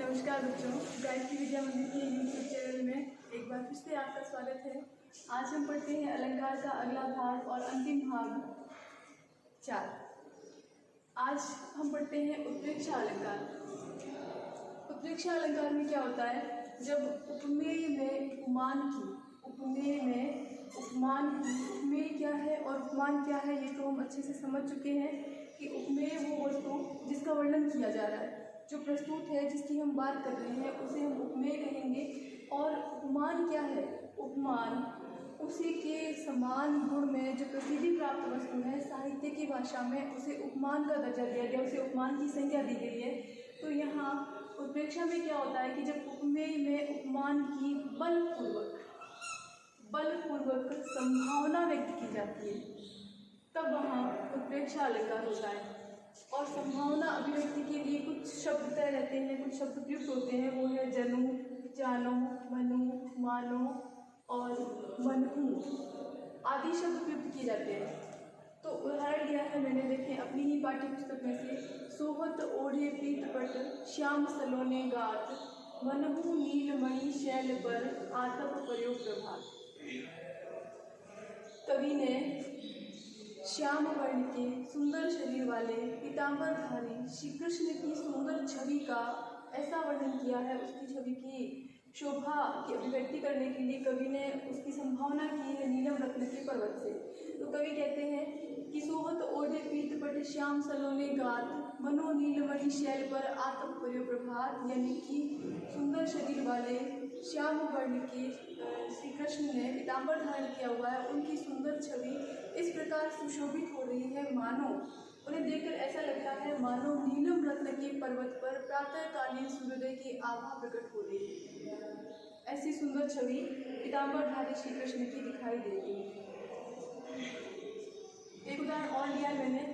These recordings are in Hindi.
नमस्कार बच्चों, गायत्री विद्या मंदिर के यूट्यूब चैनल में एक बार फिर से आपका स्वागत है। आज हम पढ़ते हैं अलंकार का अगला भाग और अंतिम भाग 4। आज हम पढ़ते हैं उत्प्रेक्षा अलंकार। उत्प्रेक्षा अलंकार में क्या होता है, जब उपमेय में उपमान की, उपमेय में उपमान की, उपमेय क्या है और उपमान क्या है ये तो हम अच्छे से समझ चुके हैं कि उपमेय वो वस्तु जिसका वर्णन किया जा रहा है, जो प्रस्तुत है, जिसकी हम बात कर रहे हैं, उसे हम उपमेय कहेंगे। और उपमान क्या है, उपमान उसी के समान गुण में जो प्रसिद्धि प्राप्त वस्तु है, साहित्य की भाषा में उसे उपमान का दर्जा दिया गया, उसे उपमान की संज्ञा दी गई है। तो यहाँ उत्प्रेक्षा में क्या होता है कि जब उपमेय में उपमान की बलपूर्वक संभावना व्यक्त की जाती है, तब वहाँ उत्प्रेक्षा अलंकार होता है। और संभावना अभिव्यक्ति के लिए कुछ शब्द तय रहते हैं, कुछ शब्द प्रयुक्त होते हैं, वो है जनु, जानो, मनु, मानो और मनहु आदि शब्द प्रयुक्त किए जाते हैं। तो उदाहरण दिया है मैंने, देखें अपनी ही पाठ्य पुस्तक में से, सोहत ओढ़े पीतपट श्याम सलोने गात, मनहु नीलमणि शैल पर आतप प्रयोग प्रभात। कवि ने श्याम वर्ण के सुंदर शरीर वाले पीतांबरधारी श्री कृष्ण की सुंदर छवि का ऐसा वर्णन किया है, उसकी छवि की शोभा की अभिव्यक्ति करने के लिए कवि ने उसकी संभावना की है नीलम रत्न के पर्वत से। तो कवि कहते हैं कि सोहत ओढ़े पीतपट श्याम सलोने गात, मनो नीलमणि शैल पर आतप पर्यो प्रभात, यानी कि सुंदर शरीर वाले श्याम वर्ण के श्री कृष्ण ने पीतांबर धारण किया हुआ है, उनकी सुंदर छवि इस प्रकार सुशोभित हो रही है, मानो उन्हें देखकर ऐसा लगता है मानो नीलम रत्न के पर्वत पर प्रातःकालीन सूर्योदय की आभा प्रकट हो रही है। ऐसी सुंदर छवि पीतांबरधारी श्री कृष्ण की दिखाई देती है। एक उदाहरण और लिया मैंने,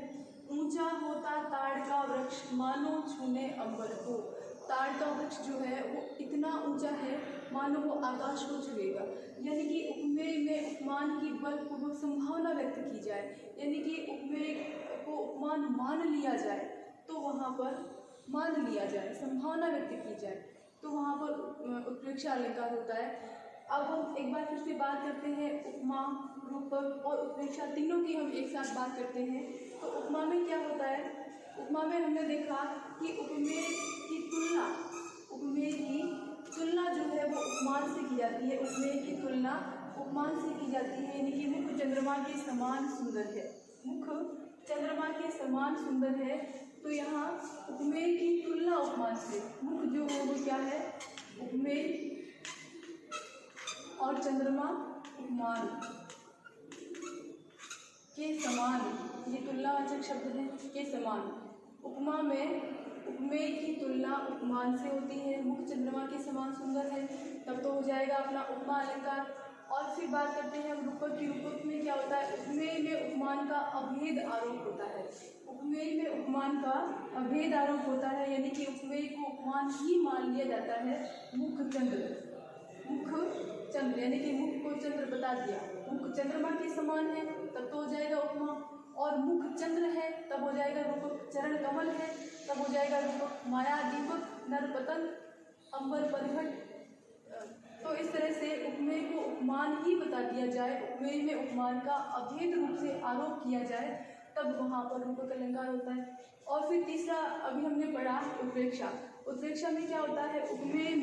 ऊंचा होता ताड़ का वृक्ष मानो छूने अंबर को। ताड़ का वृक्ष जो है वो इतना ऊंचा है मानो वो आकाश को छुएगा, यानी कि उपमेय में उपमान की बलपूर्वक संभावना व्यक्त की जाए, यानी कि उपमेय को उपमान मान लिया जाए, तो वहाँ पर मान लिया जाए, संभावना व्यक्त की जाए, तो वहाँ पर उत्प्रेक्षा अलंकार होता है। अब हम एक बार फिर से बात करते हैं उपमा, रूपक और उत्प्रेक्षा, तीनों की हम एक साथ बात करते हैं। तो उपमा में क्या होता है, उपमा में हमने देखा कि उपमेय की तुलना जो है वो उपमान से की जाती है, उपमेय की तुलना उपमान से की जाती है, यानी कि मुख चंद्रमा के समान सुंदर है, मुख चंद्रमा के समान सुंदर है। तो यहाँ उपमेय की तुलना उपमान से, मुख जो है वो क्या है, उपमेय और चंद्रमा उपमान के समान, ये तुलनावाचक शब्द है, के समान। उपमा में उपमेय की तुलना उपमान से होती है, मुख चंद्रमा के समान सुंदर है, तब तो हो जाएगा अपना उपमा अलंकार। और फिर बात करते हैं हम रूपक की। रूपक में क्या होता है, उपमेय में उपमान का अभेद आरोप होता है, उपमेय में उपमान का अभेद आरोप होता है, यानी कि उपमेय को उपमान ही मान लिया जाता है। मुख चंद्र यानी कि मुख को चंद्र बता दिया, मुख चंद्रमा के समान है, तब तो हो जाएगा उपमा। और मुख चंद्र है तब हो जाएगा रूपक, चरण कमल है तब हो जाएगा रूपक, माया दीपक नरपतन अंबर परिहट। तो इस तरह से उपमेय को उपमान ही बता दिया जाए, उपमेय में उपमान का अभेद रूप से आरोप किया जाए, तब वहाँ पर रूपक अलंकार होता है। और फिर तीसरा अभी हमने पढ़ा उत्प्रेक्षा। उत्प्रेक्षा में क्या होता है, उपमेय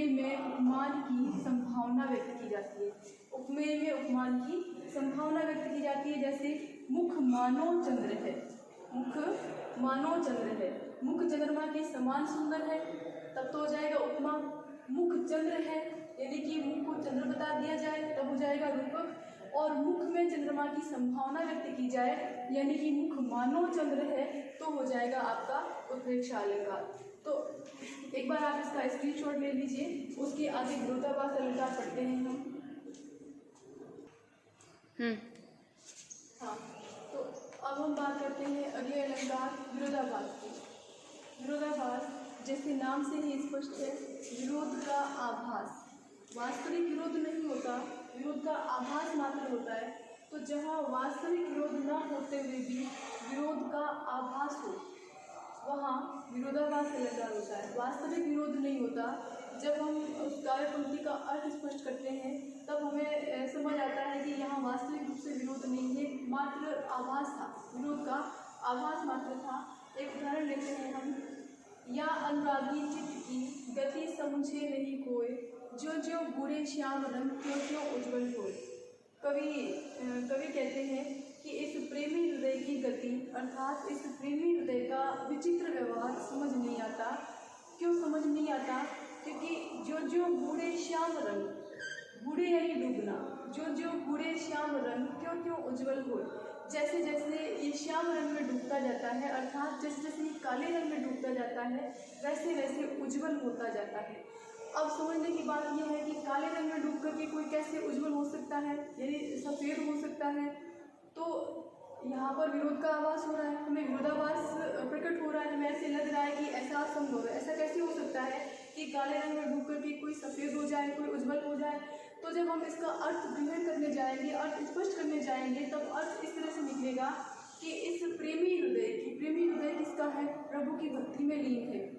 में उपमान की संभावना व्यक्त की जाती है, उपमेय में उपमान की संभावना व्यक्त की जाती है। जैसे मुख मानो चंद्र है, मुख मानो चंद्र है, मुख चंद्रमा के समान सुंदर है, तब तो हो जाएगा उपमा। मुख चंद्र है यानी कि मुख को चंद्र बता दिया जाए, तब हो जाएगा रूपक। और मुख में चंद्रमा की संभावना व्यक्त की जाए, यानी कि मुख मानो चंद्र है, तो हो जाएगा आपका उत्प्रेक्षा अलंकार। तो एक बार आप इसका स्क्रीनशॉट ले लीजिए, उसके आगे विरोधाभास अलंकार पढ़ते हैं हम। हाँ, तो अब हम बात करते हैं अगले अलंकार विरोधाभास की। विरोधाभास जैसे नाम से ही स्पष्ट है, विरोध का आभास, वास्तविक विरोध नहीं होता, विरोध का आभास मात्र होता है। तो जहाँ वास्तविक विरोध न होते हुए भी विरोध का आभास हो, वहाँ विरोधाभास अलंकार होता है। वास्तविक नहीं होता। जब हम उस काव्य पंक्ति का अर्थ स्पष्ट करते हैं तब हमें समझ आता है कि यहाँ वास्तविक रूप से विरोध नहीं है, मात्र आभास था, विरोध का आभास मात्र था। एक उदाहरण लेते हैं हम। या अनुरागी चित्त की गति समझे नहीं कोय, जो जो बूढ़े श्याम रंग क्यों क्यों उज्जवल होए। कवि कहते हैं कि इस प्रेमी हृदय की गति अर्थात इस प्रेमी हृदय का विचित्र व्यवहार समझ नहीं आता। क्यों समझ नहीं आता? क्योंकि जो जो बूढ़े श्याम रंग, बूढ़े यानी डूबना, जो जो बूढ़े श्याम रंग क्यों क्यों उज्जवल होए, जैसे जैसे ये श्याम रंग में डूबता जाता है अर्थात जैसे जैसे ये काले रंग में डूबता जाता है वैसे वैसे उज्जवल होता जाता है। अब समझने की बात यह है कि काले रंग में डूब करके कोई कैसे उज्जवल हो सकता है, यानी सफ़ेद हो सकता है। तो यहाँ पर विरोध का आभास हो रहा है, हमें विरोधाभास प्रकट हो रहा है, हमें ऐसे लग रहा है कि ऐसा असंभव है। ऐसा कैसे हो सकता है कि काले रंग में डूब करके कोई सफ़ेद हो जाए, कोई उज्जवल हो जाए। तो जब हम इसका अर्थ ग्रहण करने जाएंगे, अर्थ स्पष्ट करने जाएंगे, तब अर्थ इस तरह से निकलेगा कि इस प्रेमी हृदय किसका है? प्रभु की भक्ति में लीन है।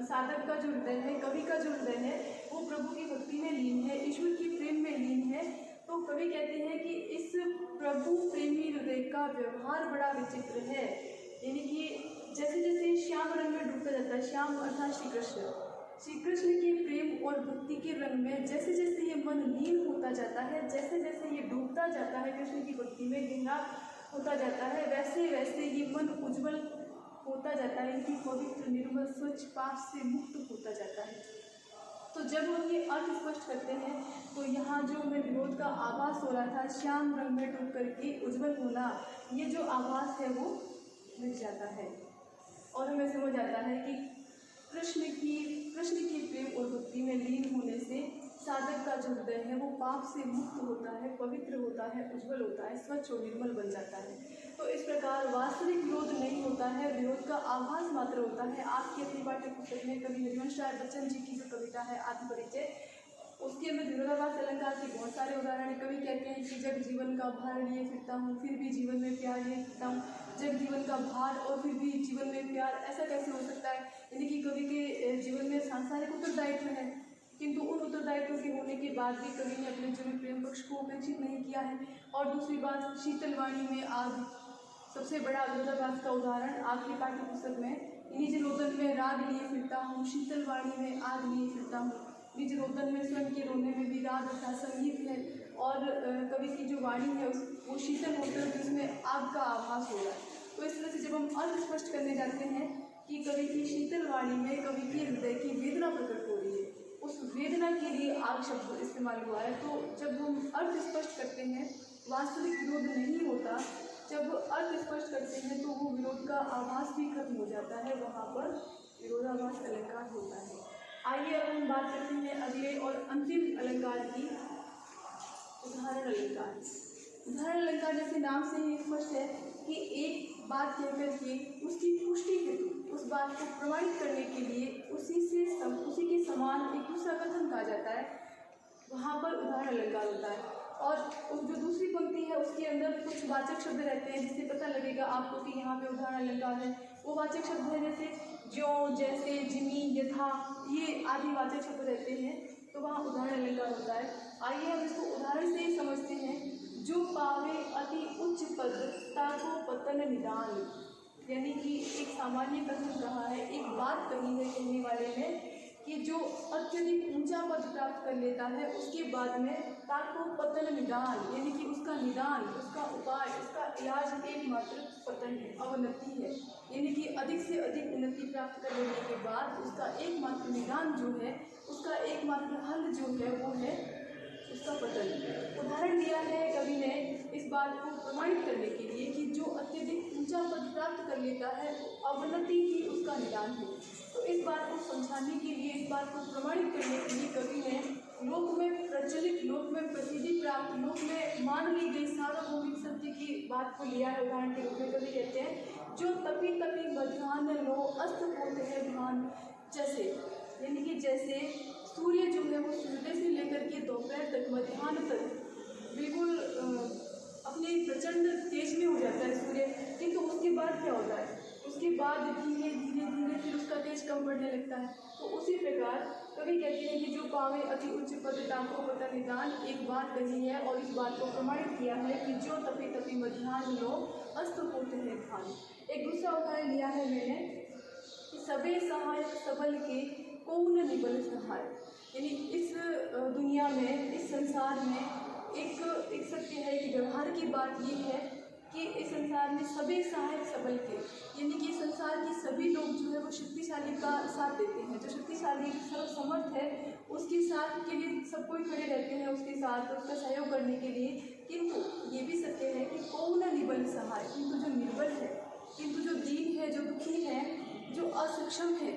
साधक का जो हृदय है, कवि का जो हृदय है, वो प्रभु की भक्ति में लीन है, ईश्वर की प्रेम में लीन है। तो कवि कहते हैं कि इस प्रभु प्रेमी हृदय का व्यवहार बड़ा विचित्र है। यानी कि जैसे जैसे श्याम रंग में डूबता जाता है, श्याम अर्थात श्री कृष्ण के प्रेम और भक्ति के रंग में जैसे जैसे ये मन लीन होता जाता है, जैसे जैसे ये डूबता जाता है, कृष्ण की भक्ति में गहरा होता जाता है, वैसे वैसे ये मन उज्जवल होता जाता है, इनकी पवित्र निर्मल स्वच्छ पाप से मुक्त होता जाता है। तो जब हम ये अर्थ स्पष्ट करते हैं तो यहाँ जो हमें विरोध का आभास हो रहा था, श्याम रंग में डूब करके उज्जवल होना, ये जो आभास है वो मिट जाता है और हमें समझ आता है कि कृष्ण की प्रेम और भक्ति में लीन होने से साधक का जो हृदय है वो पाप से मुक्त होता है, पवित्र होता है, उज्जवल होता है, स्वच्छ और निर्मल बन जाता है। तो इस प्रकार वास्तविक विरोध नहीं होता है, विरोध का आभास मात्र होता है। आपकी अपनी पाठ्य पुस्तक में कवि हरिवंश राय बच्चन जी की जो कविता है आत्मपरिचय, उसके अंदर विरोधाभास अलंकार के बहुत सारे उदाहरण हैं। कवि कहते हैं कि जब जीवन का भार लिए फिरता हूँ फिर भी जीवन में प्यार लिए फिरता हूँ। जब जीवन का भार और फिर भी जीवन में प्यार, ऐसा कैसे हो सकता है? यानी कि कवि के जीवन में सांसारिक उत्तरदायित्व है, किंतु उन उत्तरदायित्व के होने के बाद भी कवि ने अपने जीवन प्रेम पक्ष को उपेक्षित नहीं किया है। और दूसरी बात, शीतलवाणी में आग, सबसे बड़ा विरोधाभास का उदाहरण आपकी पाठ्य पुस्तक में, निज रोदन में राग लिए फिरता हूँ, शीतलवाणी में आग लिए फिरता हूँ। निज रोदन में स्वयं के रोने में भी राग तथा संगीत है और कवि की जो वाणी है वो शीतल होकर भी उसमें आग का आभास हो रहा है। तो इस तरह से जब हम अर्थ स्पष्ट करने जाते हैं कि कवि की शीतल वाणी में कवि के हृदय की वेदना प्रकट हो रही है, उस वेदना के लिए आग शब्द इस्तेमाल हुआ है। तो जब हम अर्थ स्पष्ट करते हैं वास्तविक विरोध नहीं होता, जब अर्थ स्पष्ट करते हैं तो वो विरोध का आभास भी खत्म हो जाता है, वहाँ पर विरोधाभास अलंकार होता है। आइए अब हम बात करते हैं अगले और अंतिम अलंकार की, उदाहरण अलंकार। उदाहरण अलंकार जैसे नाम से ही स्पष्ट है कि एक बात कह करके उसकी पुष्टि हेतु, उस बात को प्रमाणित करने के लिए उसी के समान एक दूसरा कथन कहा जाता है, वहाँ पर उदाहरण अलंकार होता है। और उस जो दूसरी पंक्ति है उसके अंदर कुछ वाचक शब्द रहते हैं जिससे पता लगेगा आपको कि यहाँ पे उदाहरण अलंकार है। वो वाचक शब्द है जैसे जो, जैसे, जिमी, यथा, ये आदि वाचक शब्द रहते हैं, तो वहाँ उदाहरण अलंकार होता है। आइए हम इसको उदाहरण से ही समझते हैं। जो पावे अति उच्च पद ताको पतन निदान, यानी कि एक सामान्य कथन कहा है, एक बात कही है कहने वाले ने कि जो अत्यधिक ऊंचा पद प्राप्त कर लेता है उसके बाद में ताको पतन निदान, यानी कि उसका निदान, उसका उपाय, उसका इलाज एकमात्र पतन है, अवनति है। यानी कि अधिक से अधिक उन्नति प्राप्त कर लेने के बाद उसका एकमात्र निदान जो है, उसका एकमात्र हल जो है वो है उसका पतन। उदाहरण दिया है कवि ने इस बात को प्रमाणित करने के लिए कि जो अत्यधिक ऊंचा पद प्राप्त कर लेता है अवनति ही उसका निदान है। तो इस बात को समझाने के लिए, इस बात को प्रमाणित करने के लिए कवि ने लोक में प्रचलित, लोक में प्रसिद्धि प्राप्त, लोक में मान ली गई सार्वभौमिक सत्य की बात को लिया है। उदाहरण के रूप में कवि कहते हैं जो तपी तपी मध्याह्न लो अस्त होते हैं भान, जैसे, यानी कि जैसे सूर्य जो है वो सूर्योदय से लेकर के दोपहर तक, मध्याह्न तक बिल्कुल अपने प्रचंड तेज में हो जाता है सूर्य, किंतु उसके बाद क्या होता है? उसके उसके बाद धीरे धीरे धीरे फिर उसका तेज कम बढ़ने लगता है। तो उसी प्रकार कवि कहते हैं कि जो पावे अति उच्च पद ताको पता निदान, एक बात कही है और इस बात को प्रमाणित किया है कि जो तपी तपी मध्याह्न लो अस्त होते हैं भान। एक दूसरा उदाहरण लिया है मैंने कि सबे सहाय सबल के कौन निबल सहाय, यानी इस दुनिया में, इस संसार में एक सत्य है कि व्यवहार की बात ये है कि इस संसार में सभी सहायक सबल के, यानी कि संसार के सभी लोग जो है वो शक्तिशाली का साथ देते हैं। जो शक्तिशाली सर्वसमर्थ है उसके साथ के लिए सब कोई खड़े रहते हैं, उसके साथ उसका सहयोग करने के लिए। किंतु ये भी सत्य है कि कौन निबल सहाय, किंतु जो निर्बल है, किंतु जो दीन है, जो दुखी है, जो असक्षम है,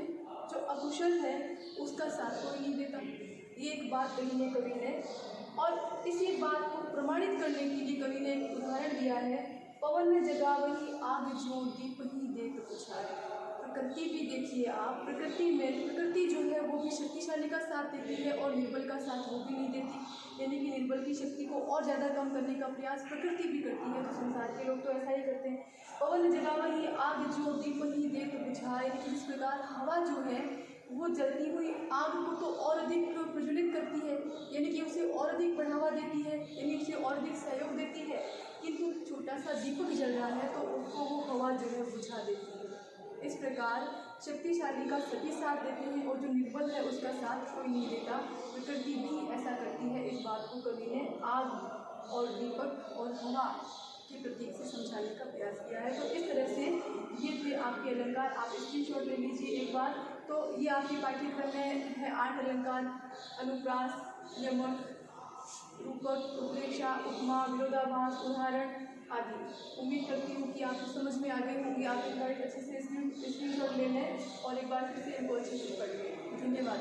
जो अकुशल है, उसका साथ कोई नहीं देता। ये एक बात कही है कवि ने, और इसी बात को प्रमाणित करने के लिए कवि ने एक उदाहरण दिया है, पवन में जगावही आग जो दीप ही देख बुझाए। प्रकृति भी देखिए आप, प्रकृति जो है वो भी शक्तिशाली का साथ देती है और निर्बल का साथ वो भी नहीं देती, यानी कि निर्बल की शक्ति को और ज़्यादा कम करने का प्रयास प्रकृति भी करती है। तो संसार के लोग तो ऐसा ही करते हैं। पवन जगावही आग जो दीप ही देख बुझाए, लेकिन इस प्रकार हवा जो है वो जलती हुई आग को तो और अधिक प्रज्वलित करती है, यानी कि उसे और अधिक बढ़ावा देती है, यानी उसे और अधिक सहयोग देती है। किंतु छोटा सा दीपक जल रहा है तो उसको वो हवा जो है बुझा देती है। इस प्रकार शक्तिशाली का सभी साथ देते हैं और जो निर्बल है उसका साथ कोई नहीं देता। प्रकृति भी ऐसा करती है। इस बात को कवि ने आग और दीपक और हवा के प्रतीक से समझाने का प्रयास किया है। तो इस तरह से ये थे आपके अलंकार। आप स्क्रीनशॉट ले लीजिए एक बार। तो ये आपके पाठ्यक्रम में है 8 अलंकार: अनुप्रास, यमक, रूपक, उत्प्रेक्षा, उपमा, विरोधाभास, उदाहरण आदि। उम्मीद करती हूँ कि आपको समझ में आ गए होंगे। आप इनका एक अच्छे से स्क्रीनशॉट ले लें और एक बार फिर से इनको अच्छे से पढ़ लें। धन्यवाद।